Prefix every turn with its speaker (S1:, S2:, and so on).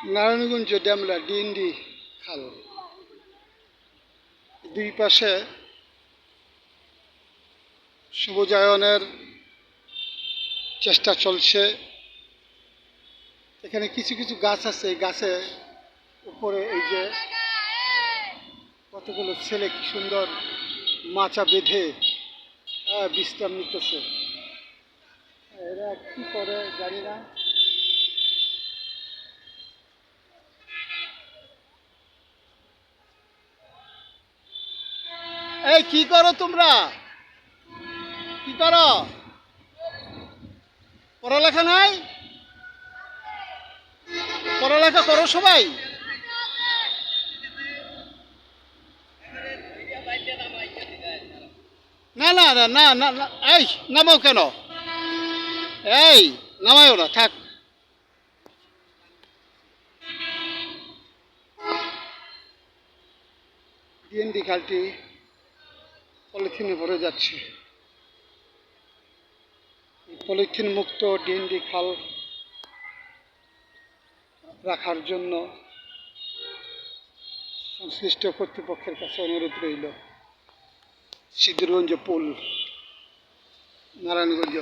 S1: Narayanganj ড্যামলা DND খাল, দুই পাশে সবুজায়নের চেষ্টা চলছে। এখানে কিছু কিছু গাছ আছে, এই গাছে উপরে এই যে কতগুলো ছেলে কি সুন্দর মাচা বেঁধে বিশ্রাম নিতেছে। এরা কি করে জানি না। এই কি করো তোমরা, কি করো? পড়ালেখা নাই? পড়ালেখা করো সবাই? না না না না না না, এই নামাও কেন? এই নামাও না, থাক। ডিএনডি খালটি পলিথিনে ভরে যাচ্ছে। পলিথিন মুক্ত ডিএনডি খাল রাখার জন্য সংশ্লিষ্ট কর্তৃপক্ষের কাছে অনুরোধ রইল। সিদ্ধিরগঞ্জ পুল, নারায়ণগঞ্জ।